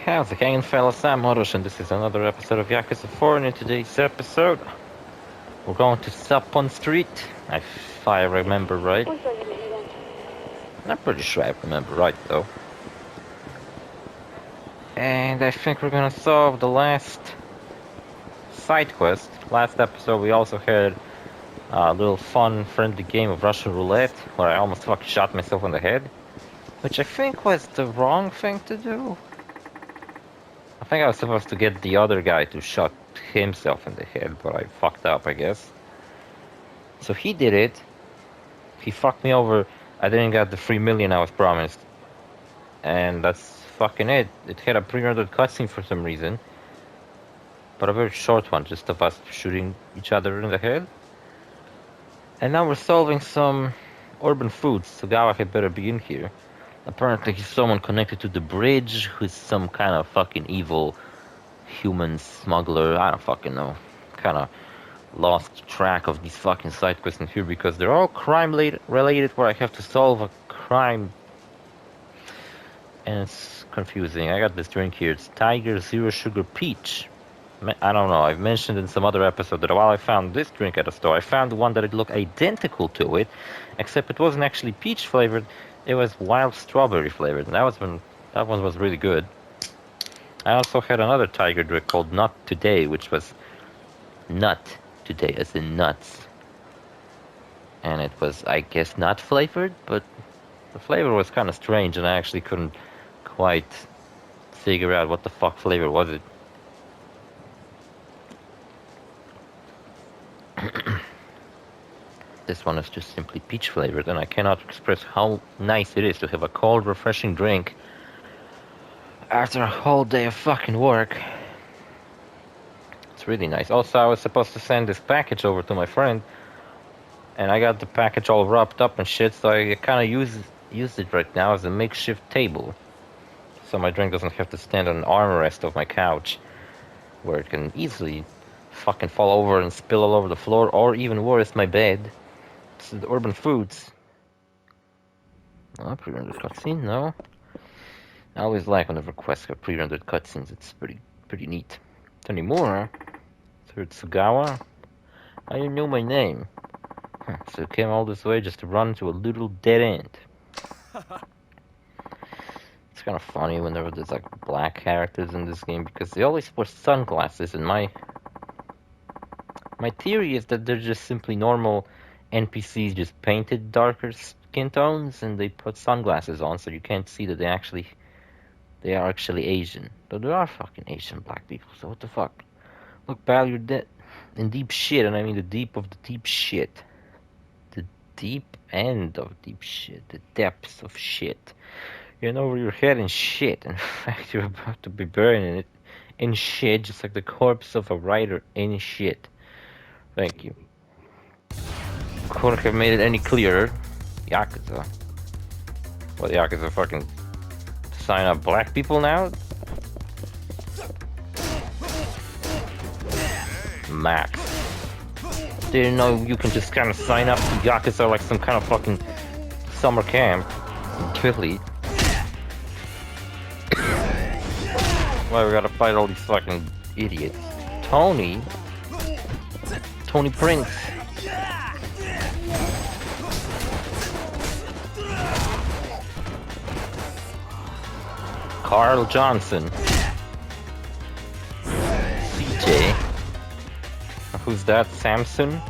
How's it hanging, fellas? I'm OrosZ, and this is another episode of Yakuza 4, and in today's episode, we're going to Sapon Street, if I remember right. I'm pretty sure I remember right, though. And I think we're gonna solve the last side quest. Last episode, we also had a little fun, friendly game of Russian roulette, where I almost fucking shot myself in the head, which I think was the wrong thing to do. I think I was supposed to get the other guy to shot himself in the head, but I fucked up, I guess. So he did it. He fucked me over. I didn't get the 3 million I was promised. And that's fucking it. It had a pre-rendered cutscene for some reason. But a very short one, just of us shooting each other in the head. And now we're solving some urban foods. Sugawa had better be in here. Apparently he's someone connected to the bridge, who's some kind of fucking evil human smuggler. I don't fucking know. Kinda lost track of these fucking side quests in here because they're all crime related where I have to solve a crime. And it's confusing. I got this drink here. It's Tiger Zero Sugar Peach. I don't know. I've mentioned in some other episode that while I found this drink at a store, I found one that looked identical to it, except it wasn't actually peach flavored. It was wild strawberry flavored, and that one was really good. I also had another tiger drink called Nut Today, which was nut today, as in nuts. And it was, I guess, nut flavored, but the flavor was kind of strange, and I actually couldn't quite figure out what the fuck flavor was it. This one is just simply peach flavored, and I cannot express how nice it is to have a cold, refreshing drink after a whole day of fucking work. It's really nice. Also, I was supposed to send this package over to my friend, and I got the package all wrapped up and shit, so I kind of use it right now as a makeshift table. So my drink doesn't have to stand on an armrest of my couch, where it can easily fucking fall over and spill all over the floor, or even worse, my bed. This is the urban foods. Oh, pre-rendered cutscene? No. I always like whenever quests have pre-rendered cutscenes. It's pretty neat. Tony Moore? Third Sugawa? I didn't know my name. So you came all this way just to run to a little dead end. It's kind of funny whenever there's like black characters in this game because they always wear sunglasses, and my theory is that they're just simply normal NPCs just painted darker skin tones, and they put sunglasses on so you can't see that they are actually Asian. Though there are fucking Asian black people, so what the fuck? Look, pal, you're dead in deep shit, and I mean the deep of the deep shit. The deep end of deep shit. The depths of shit. You're in over your head in shit. In fact, you're about to be buried in it in shit, just like the corpse of a writer in shit. Thank you. Couldn't have made it any clearer. Yakuza. What, Yakuza fucking sign up black people now? Max. Didn't know you can just kind of sign up to Yakuza like some kind of fucking summer camp. Really? Why we gotta fight all these fucking idiots? Tony Prince. Carl Johnson. CJ. Who's that? Samson?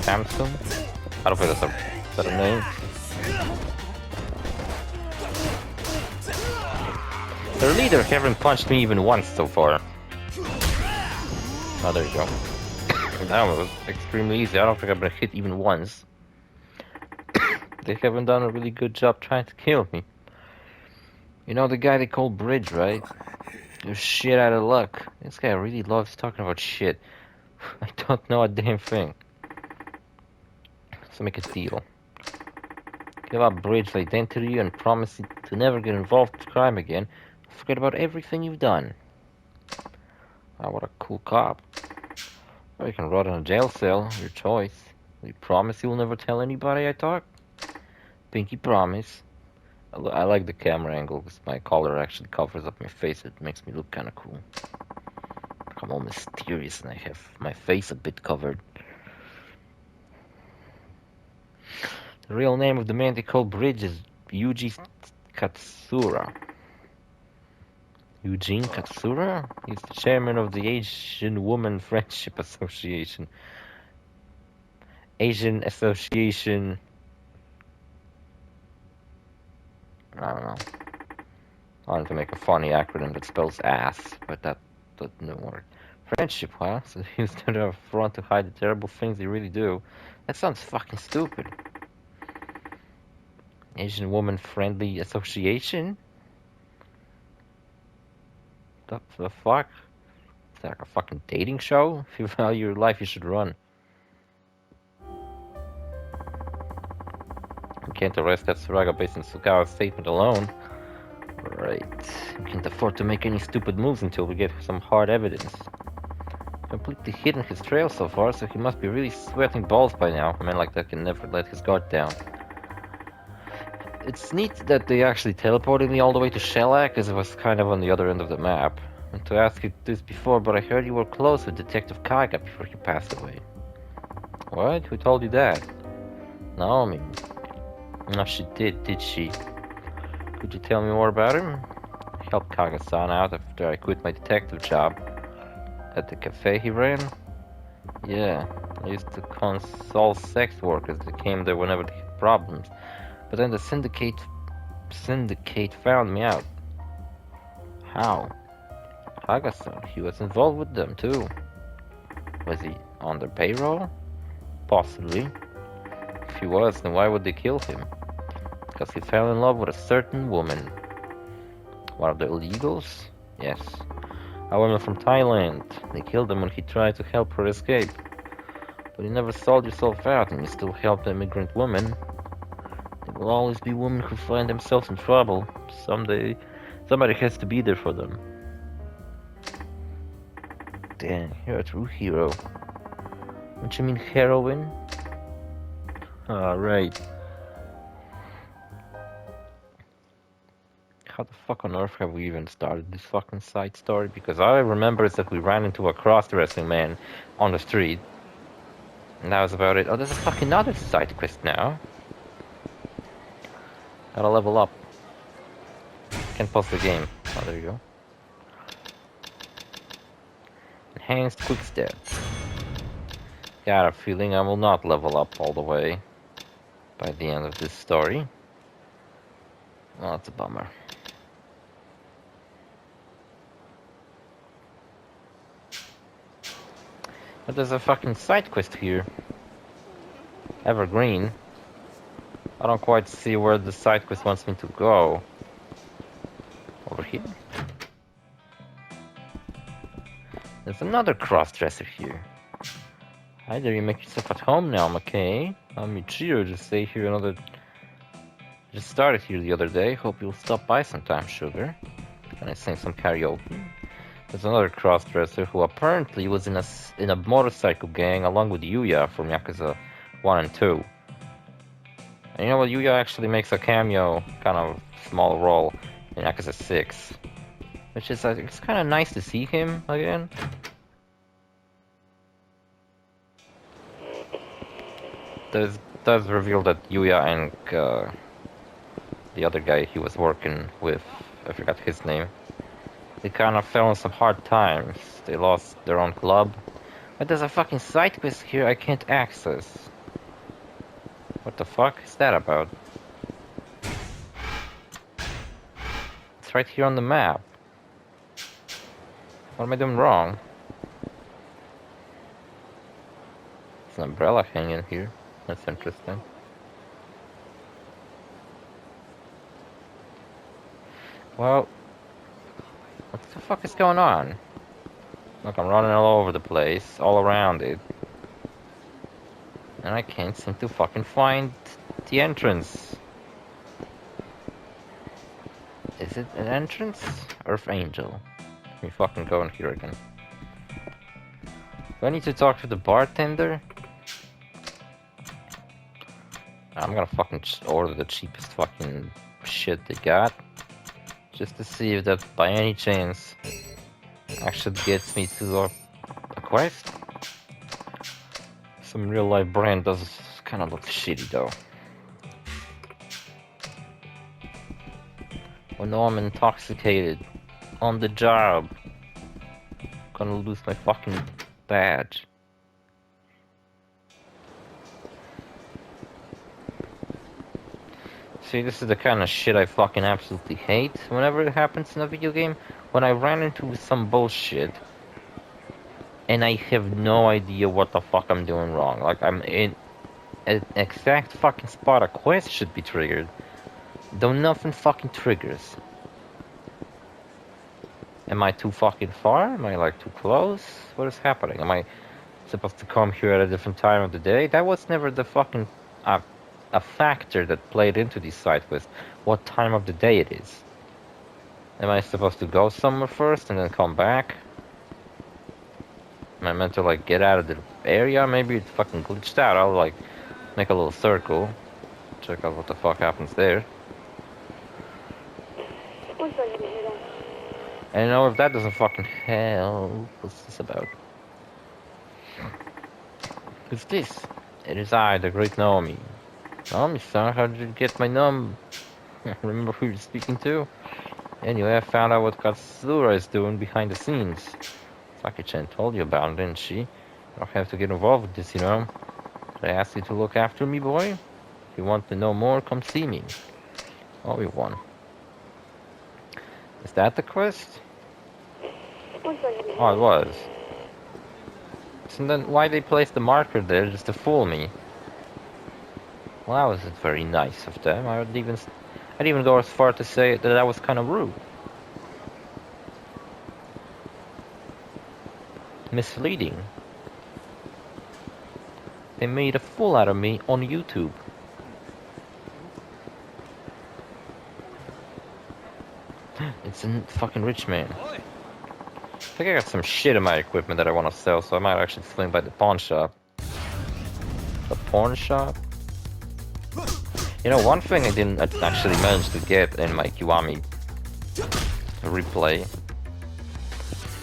I don't think is that a name? Their leader haven't punched me even once so far. Oh, there you go. That one was extremely easy. I don't think I've been hit even once. They haven't done a really good job trying to kill me. You know the guy they call Bridge, right? You're shit out of luck. This guy really loves talking about shit. I don't know a damn thing. Let's make a deal. Give up Bridge's identity and promise to never get involved with crime again. Forget about everything you've done. Oh, what a cool cop. Or you can rot in a jail cell, your choice. You promise you'll never tell anybody I talk? Pinky promise. I like the camera angle because my collar actually covers up my face. It makes me look kind of cool. I'm all mysterious and I have my face a bit covered. The real name of the man they call Bridge is Yuji Katsura. Eugene Katsura? He's the chairman of the Asian Woman Friendship Association. Asian Association... I don't know. I wanted to make a funny acronym that spells ass, but that didn't work. Friendship, huh? So they use their front to hide the terrible things they really do. That sounds fucking stupid. Asian Woman Friendly Association? What the fuck? Is that like a fucking dating show? If you value your life, you should run. You can't arrest that Suraga based on Sugawa's statement alone. Right. You can't afford to make any stupid moves until we get some hard evidence. Completely hidden his trail so far, so he must be really sweating balls by now. A man like that can never let his guard down. It's neat that they actually teleported me all the way to Shellac, because it was kind of on the other end of the map. And to ask you this before, but I heard you were close with Detective Kaiga before he passed away. What? Who told you that? Naomi. No, she did she? Could you tell me more about him? I helped Kaiga-san out after I quit my detective job. At the cafe he ran? Yeah, I used to console sex workers that came there whenever they had problems. But then the syndicate found me out. How? Kaiga-san, he was involved with them too. Was he on their payroll? Possibly. If he was, then why would they kill him? Because he fell in love with a certain woman. One of the illegals? Yes. A woman from Thailand. They killed him when he tried to help her escape. But you never sold yourself out and you still helped the immigrant woman. There will always be women who find themselves in trouble. Someday, somebody has to be there for them. Damn, you're a true hero. Don't you mean heroine? Right. How the fuck on earth have we even started this fucking side story? Because all I remember is that we ran into a cross-dressing man on the street. And that was about it. Oh, there's a fucking other side quest now. Gotta level up. Can't pause the game. Oh, there you go. Enhanced quick steps. Got a feeling I will not level up all the way by the end of this story. Well, that's a bummer. But there's a fucking side quest here. Evergreen. I don't quite see where the side quest wants me to go. Over here? There's another cross-dresser here. Hi there, you make yourself at home now, McKay. I'm Michiro, just stay here another... Just started here the other day. Hope you'll stop by sometime, sugar. And I sing some karaoke. There's another cross-dresser who apparently was in a motorcycle gang along with Yuya from Yakuza 1 and 2. And you know what? Yuya actually makes a cameo, kind of small role in Yakuza 6. Which is, it's kind of nice to see him again. Does reveal that Yuya and the other guy he was working with, I forgot his name, they kind of fell in some hard times. They lost their own club. But there's a fucking side quest here I can't access. What the fuck is that about? It's right here on the map. What am I doing wrong? There's an umbrella hanging here. That's interesting. Well, what the fuck is going on? Look, I'm running all over the place, all around it. And I can't seem to fucking find the entrance. Is it an entrance? Earth Angel. Let me fucking go in here again. Do I need to talk to the bartender? I'm gonna fucking order the cheapest fucking shit they got. Just to see if that by any chance actually gets me to a quest. Some real life brand does kind of look shitty though. Oh no, I'm intoxicated. On the job. Gonna lose my fucking badge. See, this is the kind of shit I fucking absolutely hate whenever it happens in a video game. When I ran into some bullshit and I have no idea what the fuck I'm doing wrong. Like, I'm in an exact fucking spot a quest should be triggered, though nothing fucking triggers. Am I too fucking far? Am I like too close? What is happening? Am I supposed to come here at a different time of the day? That was never the fucking a factor that played into these side quests. What time of the day it is? Am I supposed to go somewhere first and then come back? Am I meant to like get out of the area? Maybe it's fucking glitched out. I'll like make a little circle, check out what the fuck happens there. And you know, if that doesn't fucking help, what's this about? Who's this? It is I, the great Naomi. Naomi-san, how did you get my remember who you're speaking to? Anyway, I found out what Katsura is doing behind the scenes. Saki-chan told you about it, didn't she? You don't have to get involved with this, you know. Did I ask you to look after me, boy? If you want to know more, come see me. Oh, we won. Is that the quest? Oh, it was. So then why they place the marker there just to fool me? Well, that wasn't very nice of them. I'd even go as far to say that was kind of rude. Misleading. They made a fool out of me on YouTube. It's a fucking rich man. I think I got some shit in my equipment that I want to sell, so I might actually swing by the pawn shop. The pawn shop? You know, one thing I didn't actually manage to get in my Kiwami replay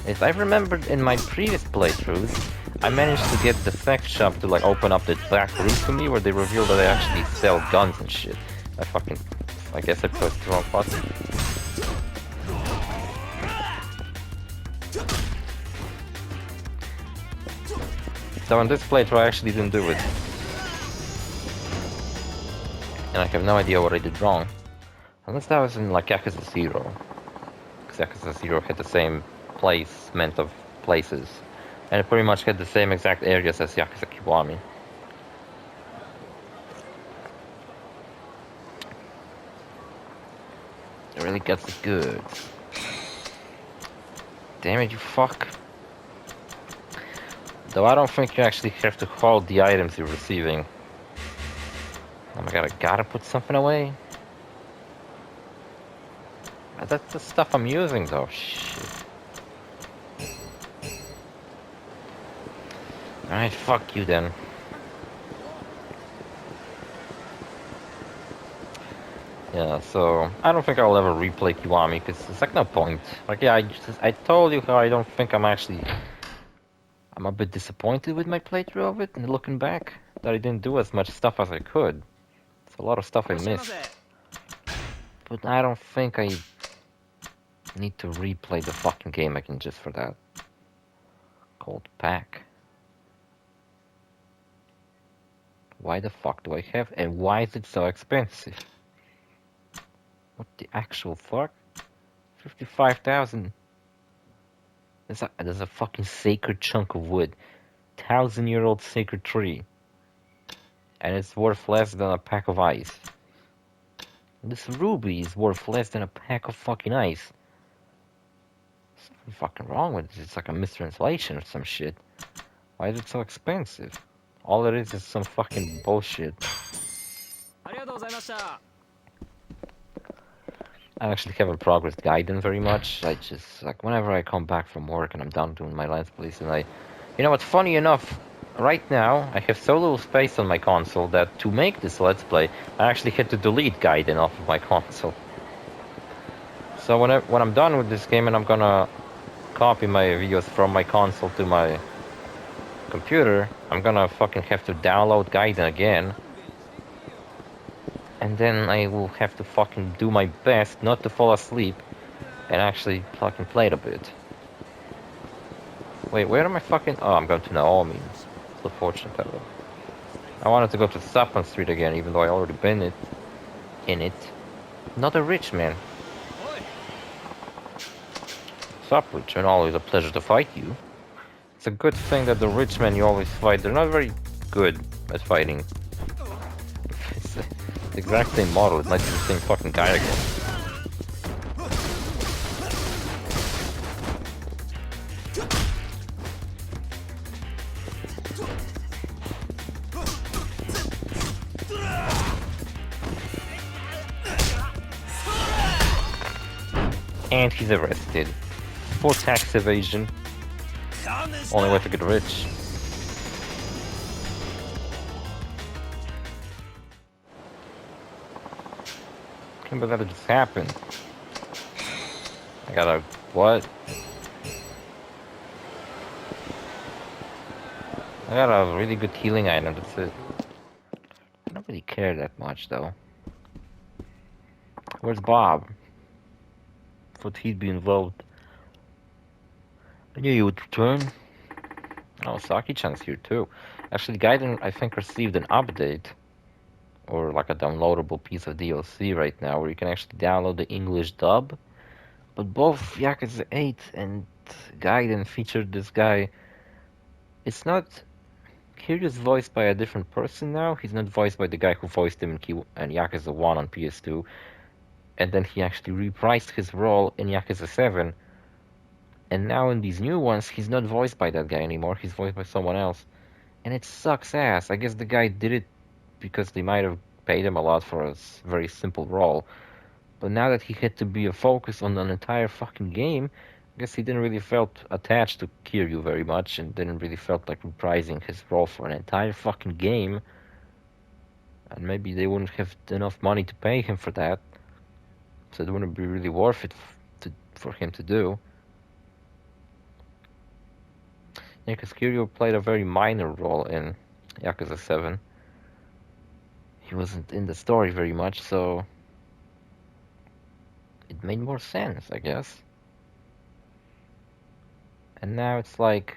is I remembered in my previous playthroughs, I managed to get the sex shop to like open up the back room to me where they revealed that they actually sell guns and shit. I guess I pressed the wrong button. So in this playthrough I actually didn't do it. And I have no idea what I did wrong. Unless that was in like YAKUZA 0. Because YAKUZA 0 had the same placement of places. And it pretty much had the same exact areas as YAKUZA Kiwami. It really gets the goods. Damn it, you fuck. Though I don't think you actually have to hold the items you're receiving. Oh my god, I gotta put something away? That's the stuff I'm using though, shit. Alright, fuck you then. Yeah, so I don't think I'll ever replay Kiwami because there's like no point. Like, yeah, I told you how I don't think I'm a bit disappointed with my playthrough of it, and looking back, that I didn't do as much stuff as I could. It's a lot of stuff I missed. But I don't think I need to replay the fucking game again just for that. Cold pack. Why the fuck do I have, and why is it so expensive? What the actual fuck? 55,000. There's a fucking sacred chunk of wood. 1,000-year-old sacred tree. And it's worth less than a pack of ice. This ruby is worth less than a pack of fucking ice. Something fucking wrong with it. It's like a mistranslation or some shit. Why is it so expensive? All it is some fucking bullshit. I actually haven't progressed Gaiden very much. I just, like, whenever I come back from work and I'm done doing my lens plays, and you know what, funny enough, right now, I have so little space on my console that to make this Let's Play, I actually had to delete Gaiden off of my console. So when I'm done with this game and I'm gonna copy my videos from my console to my computer, I'm gonna fucking have to download Gaiden again. And then I will have to fucking do my best not to fall asleep and actually fucking play it a bit. Wait, where am I fucking... Oh, I'm going to Naomi. The fortune teller. I wanted to go to Sappan Street again, even though I already been in it. Not a rich man. Sup, rich man, always a pleasure to fight you. It's a good thing that the rich men you always fight, they're not very good at fighting. It's the exact same model, it's not even the same fucking guy again. And he's arrested. For tax evasion. Only way to get rich. Can't believe that just happened. I gotta... what? I got a really good healing item, that's it. I don't really care that much though. Where's Bob? Thought he'd be involved. I knew you would return. Oh, Saki-chan's here too. Actually, Gaiden, I think, received an update. Or like a downloadable piece of DLC right now, where you can actually download the English dub. But both Yakuza 8 and Gaiden featured this guy. It's not... Kiryu's voiced by a different person now. He's not voiced by the guy who voiced him in Yakuza 1 on PS2. And then he actually reprised his role in Yakuza 7. And now in these new ones, he's not voiced by that guy anymore. He's voiced by someone else. And it sucks ass. I guess the guy did it because they might have paid him a lot for a very simple role. But now that he had to be a focus on an entire fucking game, I guess he didn't really felt attached to Kiryu very much and didn't really felt like reprising his role for an entire fucking game. And maybe they wouldn't have enough money to pay him for that. So it wouldn't be really worth it for him to do. Yeah, because Kiryu played a very minor role in Yakuza 7. He wasn't in the story very much, so it made more sense, I guess. And now it's like,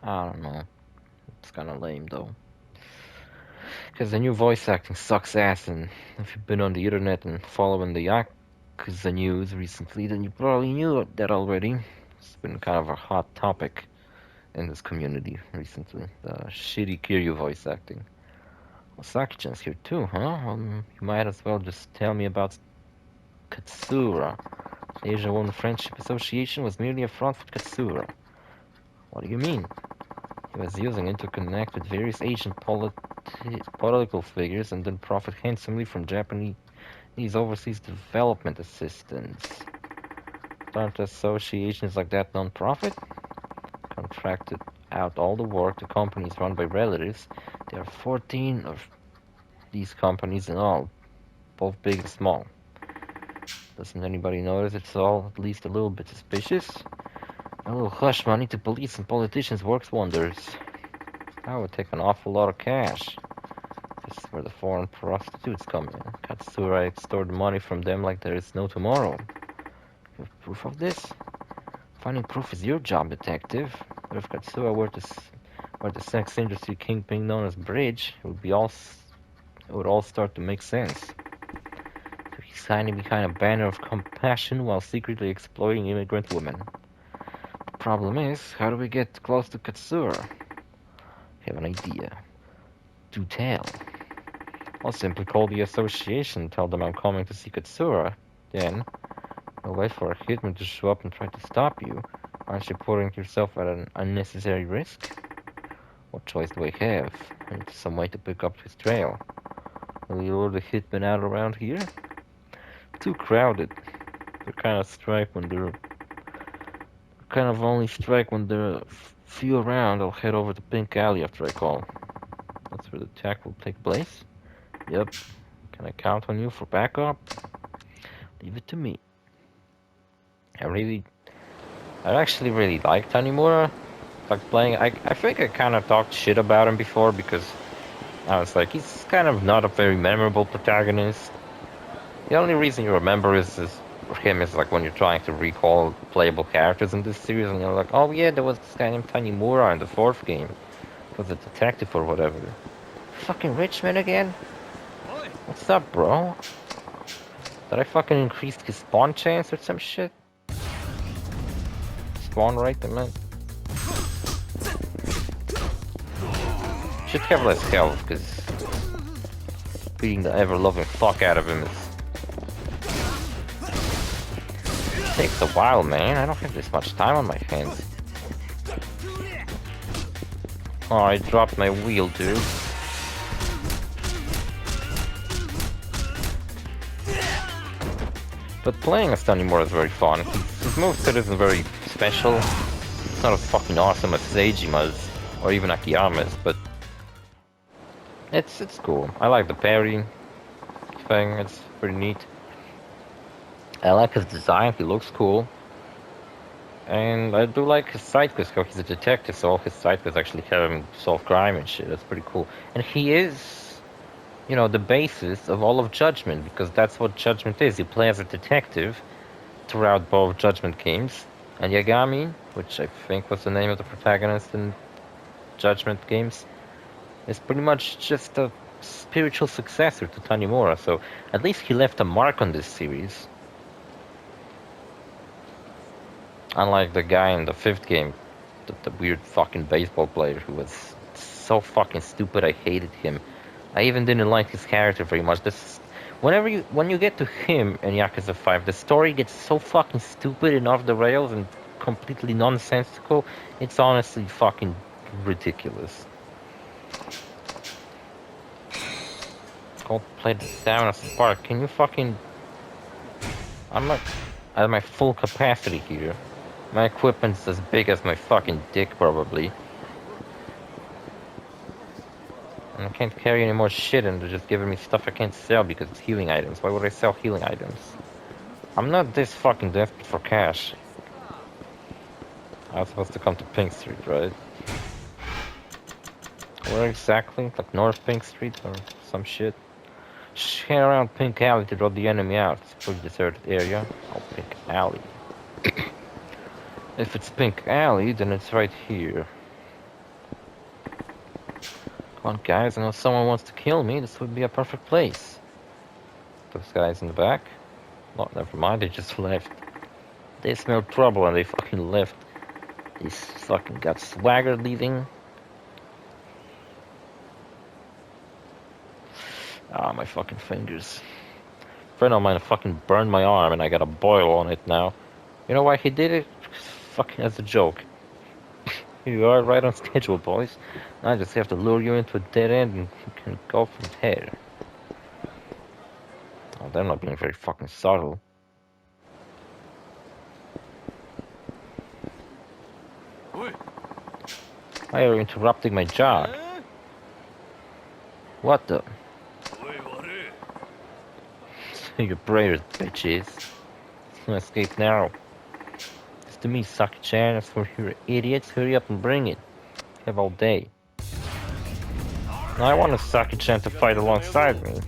I don't know, it's kind of lame though. Because the new voice acting sucks ass, and if you've been on the internet and following the Yakuza news recently, then you probably knew that already. It's been kind of a hot topic in this community recently, the shitty Kiryu voice acting. Well, Saki-chan's here too, huh? You might as well just tell me about Katsura. The Asia One Friendship Association was merely a front for Katsura. What do you mean? He was using it to connect with various Asian political figures and then profit handsomely from Japanese overseas development assistance. Aren't associations like that non-profit? Contracted out all the work to companies run by relatives. There are 14 of these companies in all, both big and small. Doesn't anybody notice it's all at least a little bit suspicious? A little hush money to police and politicians works wonders. That would take an awful lot of cash. This is where the foreign prostitutes come in. Katsura extorted money from them like there is no tomorrow. You have proof of this? Finding proof is your job, detective. But if Katsura were the sex industry kingpin known as Bridge, it would all start to make sense. So he's hiding behind a banner of compassion while secretly exploiting immigrant women. The problem is, how do we get close to Katsura? I have an idea. Do tell. I'll simply call the association and tell them I'm coming to see Katsura. Then, I'll wait for a hitman to show up and try to stop you. Aren't you putting yourself at an unnecessary risk? What choice do I have? I need some way to pick up his trail. Will you lure the hitman out around here? Too crowded. They kind of only strike when they're few around, I'll head over to Pink Alley after I call. That's where the attack will take place. Yep. Can I count on you for backup? Leave it to me. I actually really like Tanimura. Like playing, I think I kind of talked shit about him before because I was like, he's kind of not a very memorable protagonist. The only reason you remember him is like when you're trying to recall playable characters in this series, and you're like, oh yeah, there was this guy named Tanimura in the 4th game. He was a detective or whatever. Fucking Richmond again? What's up, bro? Did I fucking increase his spawn chance or some shit? Spawn rate, I meant. Should have less health, because beating the ever-loving fuck out of him takes a while, man. I don't have this much time on my hands. Oh, I dropped my wheel, dude. But playing as Tanimura is very fun. His moveset isn't very special. It's not as fucking awesome as Seijima's or even Akiyama's, but it's cool. I like the parry thing. It's pretty neat. I like his design. He looks cool. And I do like his side quests, how he's a detective, so all his side quests actually have him solve crime and shit. That's pretty cool. And he is, you know, the basis of all of Judgment, because that's what Judgment is. You play as a detective throughout both Judgment games. And Yagami, which I think was the name of the protagonist in Judgment games, is pretty much just a spiritual successor to Tanimura, so at least he left a mark on this series. Unlike the guy in the 5th game, the weird fucking baseball player who was so fucking stupid, I hated him. I even didn't like his character very much. When you get to him in Yakuza 5, the story gets so fucking stupid and off the rails and completely nonsensical, it's honestly fucking ridiculous. Go play this down as a park. Can you fucking... I'm not at my full capacity here. My equipment's as big as my fucking dick, probably. And I can't carry any more shit, and they're just giving me stuff I can't sell because it's healing items. Why would I sell healing items? I'm not this fucking desperate for cash. I was supposed to come to Pink Street, right? Where exactly? Like North Pink Street or some shit? Just hang around Pink Alley to draw the enemy out. It's a pretty deserted area. Oh, Pink Alley. If it's Pink Alley, then it's right here. Come on, guys, I know someone wants to kill me. This would be a perfect place. Those guys in the back? Oh, never mind, they just left. They smelled trouble and they fucking left. They fucking got swagger leaving. Ah, my fucking fingers. Friend of mine fucking burned my arm and I got a boil on it now. You know why he did it? Fucking as a joke. You are right on schedule, boys. I just have to lure you into a dead end and you can go from there. Oh, they're not being very fucking subtle. Why are you interrupting my jog? What the? Say your prayers, bitches. Escape now. It's to me, Saki-chan. As for you idiots, hurry up and bring it. Have all day. Now I want a Saki-chan to fight alongside me.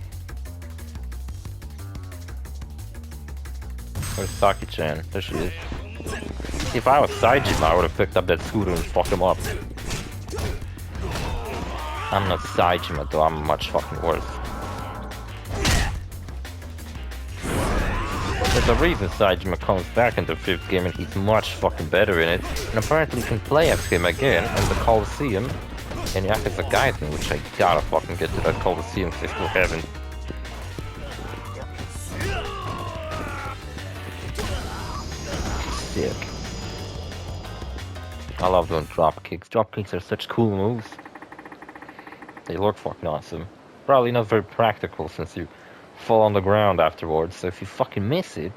Where's Saki-chan? There she is. If I was Saijima, I would have picked up that scooter and fucked him up. I'm not Saijima though, I'm much fucking worse. There's a reason Saijima comes back in the 5th game and he's much fucking better in it, and apparently can play as him again in the Coliseum in Yakuza Gaiden, which I gotta fucking get to that Coliseum because I still haven't. Sick. I love doing drop kicks. Drop kicks are such cool moves. They look fucking awesome. Probably not very practical since you fall on the ground afterwards, so if you fucking miss it,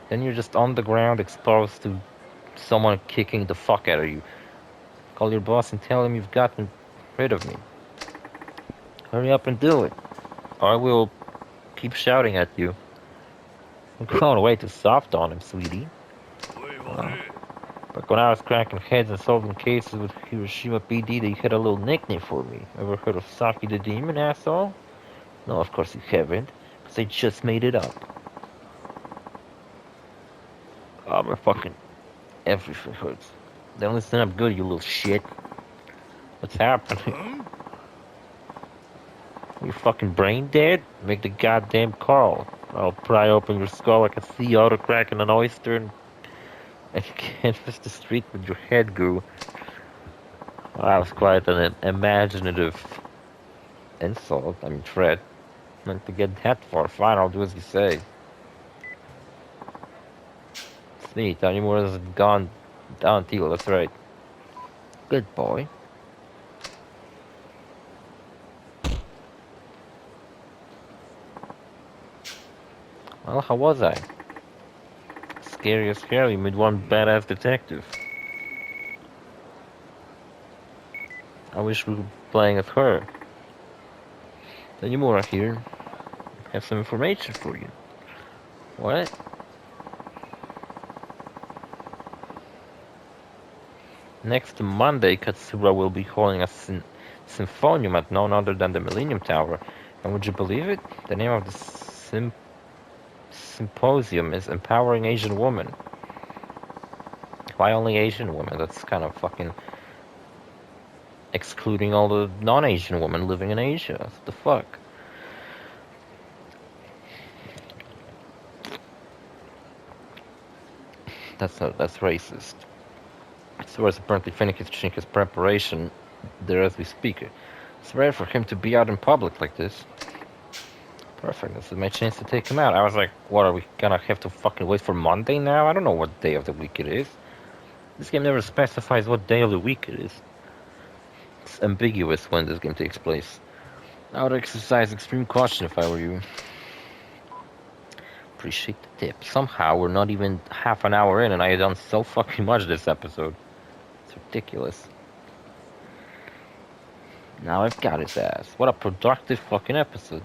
then you're just on the ground exposed to someone kicking the fuck out of you Call your boss and tell him you've gotten rid of me. Hurry up and do it, or I will keep shouting at you. I'm going way too soft on him, sweetie. Back when I was cracking heads and solving cases with Hiroshima PD, they had a little nickname for me. Ever heard of Saki the Demon, asshole? No, of course you haven't, because I just made it up. Oh, my fucking everything hurts. Don't listen up good, you little shit. What's happening? Your fucking brain dead? Make the goddamn call. I'll pry open your skull like a sea otter cracking an oyster and canvas the street with your head goo. Well, that was quite an imaginative insult. I mean, threat. Not to get that far. Fine, I'll do as you say. Sneak, Tanimura has gone down deal, that's right. Good boy. Well, how was I? Scary as hell, you made one badass detective. I wish we were playing with her. Tanimura here. I have some information for you. What? Next Monday, Katsura will be holding a symphonium at none other than the Millennium Tower. And would you believe it? The name of the symposium is Empowering Asian Women. Why only Asian women? That's kind of fucking excluding all the non-Asian women living in Asia. What the fuck? That's racist. So as apparently finishing his preparation there as we speak. It's rare for him to be out in public like this. Perfect, this is my chance to take him out. I was like, what, are we gonna have to fucking wait for Monday now? I don't know what day of the week it is. This game never specifies what day of the week it is. It's ambiguous when this game takes place. I would exercise extreme caution if I were you. Appreciate the tip. Somehow we're not even half an hour in and I have done so fucking much this episode. It's ridiculous. Now I've got his ass. What a productive fucking episode.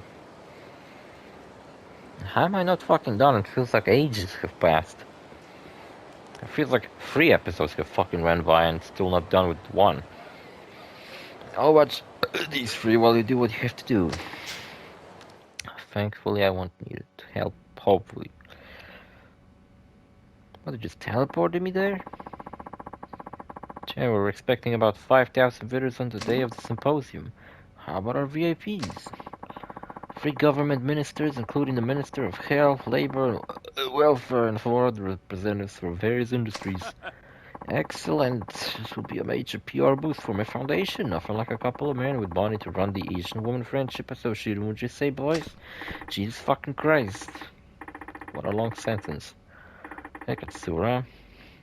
How am I not fucking done? It feels like ages have passed. It feels like 3 episodes have fucking ran by and still not done with 1. I'll watch these 3 while you do what you have to do. Thankfully I won't need it. Help, hopefully. What, you just teleported me there? Yeah, we're expecting about 5,000 visitors on the day of the symposium. How about our VIPs? 3 government ministers, including the Minister of Health, Labor, Welfare, and 4 other representatives from various industries. Excellent. This will be a major PR boost for my foundation. Nothing like a couple of men with money to run the Asian Woman Friendship Association, would you say, boys? Jesus fucking Christ. What a long sentence. Hey, Katsura.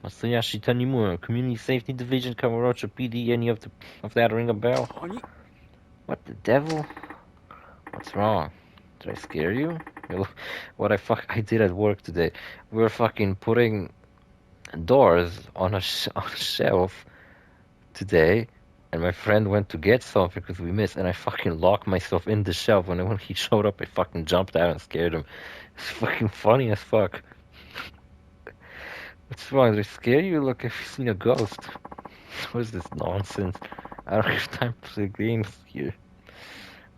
Masayashi Tanimura, Community Safety Division, Kamurocho PD, any of that ring a bell? What the devil? What's wrong? Did I scare you? What I did at work today. We were fucking putting doors on a shelf today, and my friend went to get something because we missed, and I fucking locked myself in the shelf. And then when he showed up, I fucking jumped out and scared him. It's fucking funny as fuck. What's wrong? Did I scare you? Look, I've seen a ghost. What is this nonsense? I don't have time to play games here.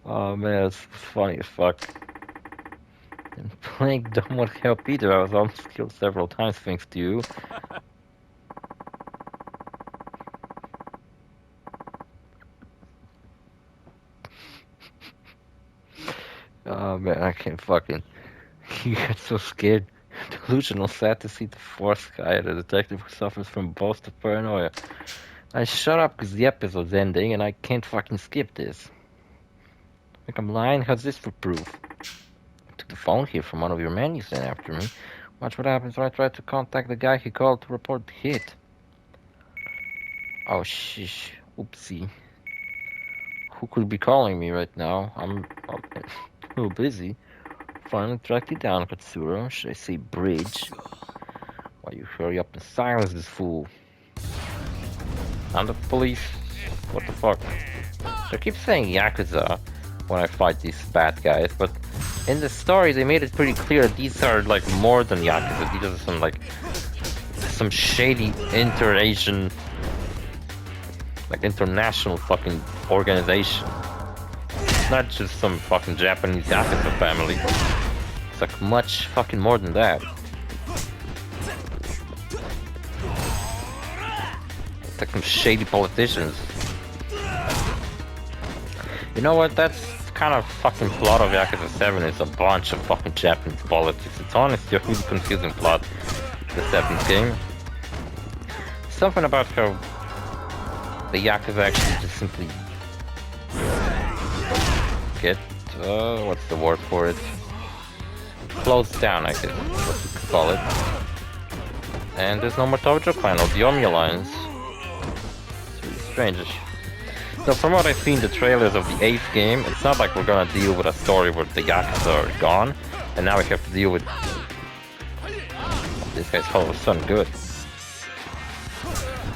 Oh man, it's funny as fuck. And playing don't want help either. I was almost killed several times thanks to you. Oh man, I can't fucking... You got so scared. Delusional, sad to see the fourth guy, the detective who suffers from both of paranoia. I shut up because the episode's ending and I can't fucking skip this. Like I'm lying? How's this for proof? I took the phone here from one of your men you sent after me. Watch what happens when I try to contact the guy he called to report the hit. Oh shish. Oopsie. Who could be calling me right now? I'm a little busy. Finally tracked you down, Katsura. Should I say bridge? Why you hurry up and silence this fool? I'm the police. What the fuck? They keep saying Yakuza when I fight these bad guys, but in the story they made it pretty clear these are like more than Yakuza. These are some like some shady inter-Asian, like international fucking organization. It's not just some fucking Japanese Yakuza family. It's like much fucking more than that. It's like some shady politicians. You know what? That's kind of fucking plot of Yakuza 7 is a bunch of fucking Japanese politics. It's honestly a really confusing plot, the 7th game. Something about how the Yakuza actually just simply get, what's the word for it? Closed down, I guess, what you could call it. And there's no more Tojo Clan or the Omi Alliance. It's really strange. So from what I've seen the trailers of the 8th game, it's not like we're gonna deal with a story where the Yakuza are gone, and now we have to deal with... This guy's all of a sudden good.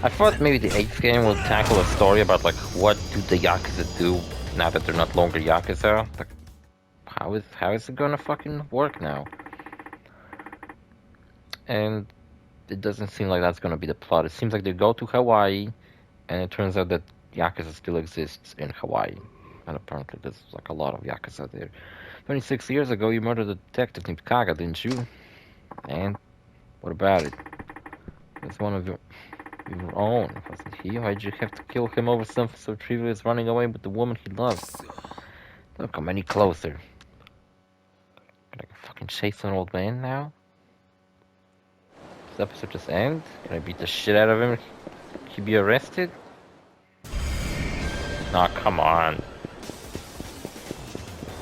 I thought maybe the 8th game will tackle a story about like what do the Yakuza do now that they're not longer Yakuza. Like, how is it gonna fucking work now? And it doesn't seem like that's gonna be the plot. It seems like they go to Hawaii, and it turns out that Yakuza still exists in Hawaii. And apparently there's like a lot of Yakuza there. 26 years ago you murdered a detective named Kaga, didn't you? And what about it? It's one of your own, wasn't he? Why'd you have to kill him over something so trivial as running away with the woman he loved? Don't come any closer. Can I fucking chase an old man now? Does the episode just end? Can I beat the shit out of him? Can he be arrested? Nah, come on.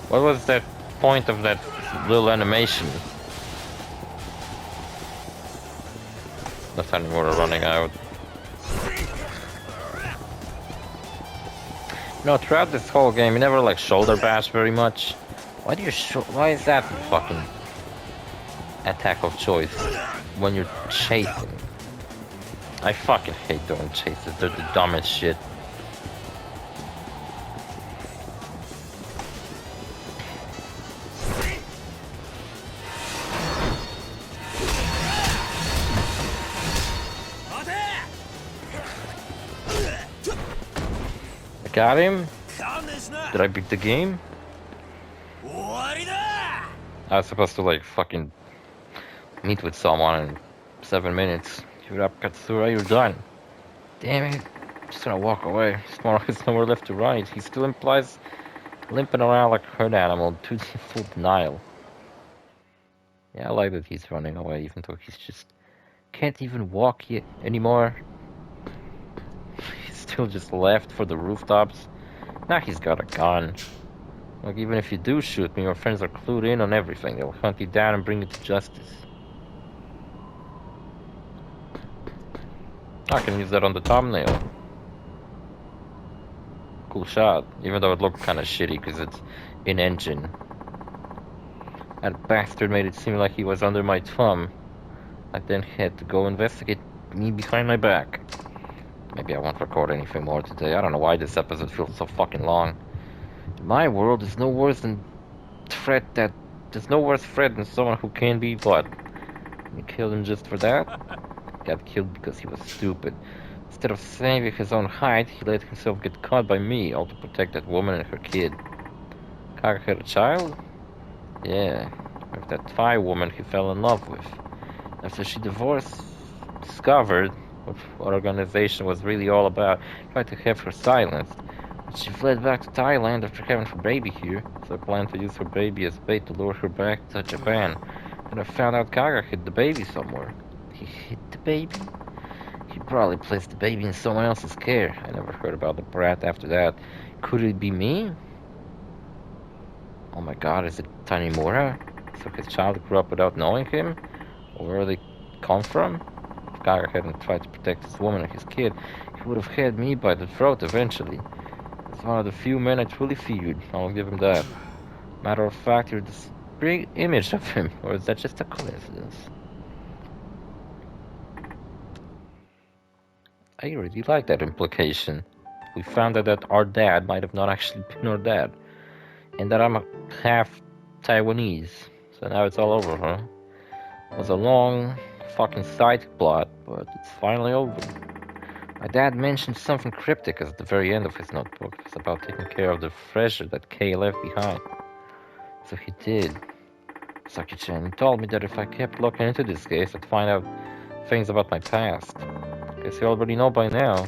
What was that point of that little animation? Not anymore, we're running out. No, throughout this whole game, you never like shoulder bash very much. Why do you why is that fucking attack of choice when you're chasing? I fucking hate doing chases, they're the dumbest shit. Got him? Did I beat the game? I was supposed to like fucking meet with someone in 7 minutes. You're up, Katsura, you're done. Damn it. Just gonna walk away. There's nowhere left to ride. He still implies limping around like a herd animal to full denial. Yeah, I like that he's running away even though he's just can't even walk yet anymore. He's still just left for the rooftops. Now he's got a gun. Like, even if you do shoot me, your friends are clued in on everything. They'll hunt you down and bring you to justice. I can use that on the thumbnail. Cool shot, even though it looked kind of shitty because it's in-engine. That bastard made it seem like he was under my thumb. I then had to go investigate me behind my back. Maybe I won't record anything more today. I don't know why this episode feels so fucking long. In my world, there's no worse than there's no worse threat than someone who can be what? You killed him just for that? Got killed because he was stupid. Instead of saving his own hide, he let himself get caught by me, all to protect that woman and her kid. Kaga had a child? Yeah, with that Thai woman he fell in love with. After she discovered what organization was really all about, tried to have her silenced. But she fled back to Thailand after having her baby here, so I planned to use her baby as bait to lure her back to Japan. And I found out Kaga hid the baby somewhere. He hid the baby? He probably placed the baby in someone else's care. I never heard about the brat after that. Could it be me? Oh my god, is it Tanimura? So his child grew up without knowing him? Or where they come from? If Kaga hadn't tried to protect his woman and his kid, he would have had me by the throat eventually. He's one of the few men I truly feared, I'll give him that. Matter of fact, you're this big image of him, or is that just a coincidence? I really like that implication. We found out that our dad might have not actually been our dad, and that I'm a half Taiwanese. So now it's all over, huh? It was a long fucking side plot, but it's finally over. My dad mentioned something cryptic at the very end of his notebook. It's about taking care of the treasure that Kay left behind. So he did. Saki-chan told me that if I kept looking into this case, I'd find out things about my past. Guess you already know by now.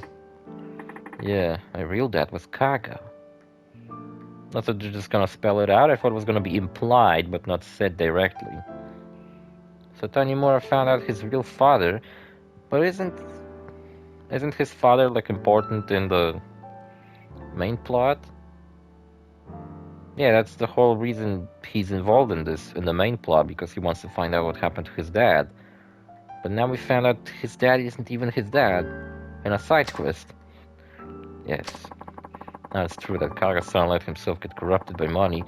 Yeah, my real dad was Kaga. Not that they're just gonna spell it out, I thought it was gonna be implied, but not said directly. So Tanimura found out his real father, but isn't his father like important in the main plot? Yeah, that's the whole reason he's involved in this, in the main plot, because he wants to find out what happened to his dad. But now we found out his dad isn't even his dad, in a side quest. Yes. Now it's true that Kaga-san let himself get corrupted by money.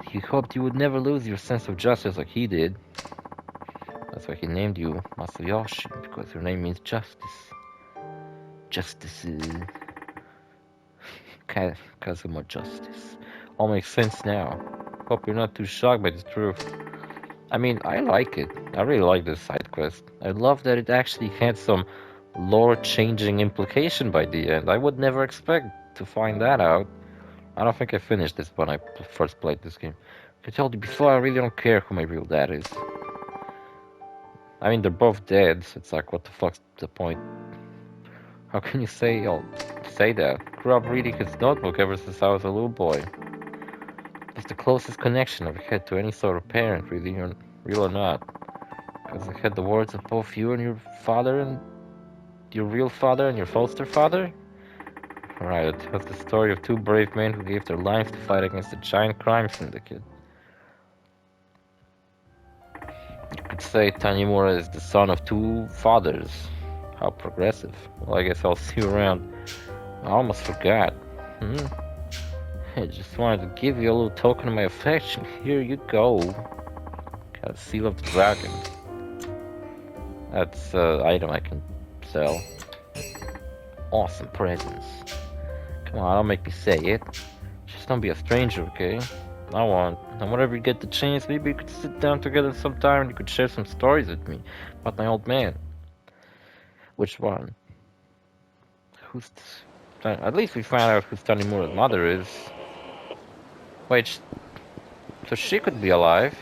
He hoped you would never lose your sense of justice like he did. That's why he named you Masayoshi, because your name means justice. Justice is... Kazuma Justice. All makes sense now. Hope you're not too shocked by the truth. I mean, I like it. I really like this side quest. I love that it actually had some lore-changing implication by the end. I would never expect to find that out. I don't think I finished this when I first played this game. I told you before, I really don't care who my real dad is. I mean, they're both dead, so it's like, what the fuck's the point? How can you say that? Grew up reading his notebook ever since I was a little boy. It's the closest connection I've had to any sort of parent, really, real or not. Because I had the words of both you and your father, and your real father and your foster father. Right, it tells the story of two brave men who gave their lives to fight against a giant crime syndicate. You could say Tanimura is the son of two fathers. How progressive. Well, I guess I'll see you around. I almost forgot. I just wanted to give you a little token of my affection. Here you go. Got a seal of the dragon. That's an item I can sell. Awesome presents. Come on, don't make me say it. Just don't be a stranger, okay? And whenever you get the chance, maybe you could sit down together sometime and you could share some stories with me about my old man. Which one? At least we found out who Tanimura's mother is. Wait, so she could be alive?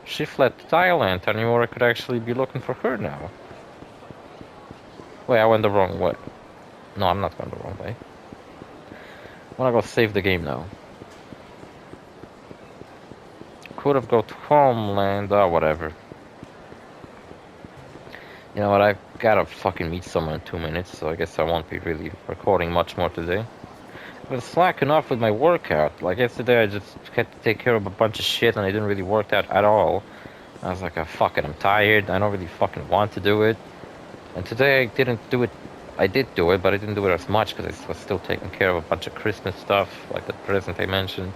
She fled to Thailand. Tanimura could actually be looking for her now. Wait, I went the wrong way. No, I'm not going the wrong way. I wanna go save the game now. Could have gone to homeland, or whatever. You know what, I've gotta fucking meet someone in 2 minutes, so I guess I won't be really recording much more today. I've been slacking off with my workout. Like yesterday, I just had to take care of a bunch of shit and I didn't really work out at all. I was like, oh, fuck it, I'm tired. I don't really fucking want to do it. And today I didn't do it. I did do it, but I didn't do it as much because I was still taking care of a bunch of Christmas stuff, like the present I mentioned.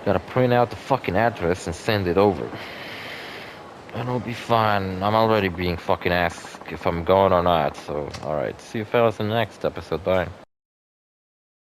Gotta print out the fucking address and send it over. And it'll be fine. I'm already being fucking asked if I'm going or not, so alright. See you fellas in the next episode. Bye.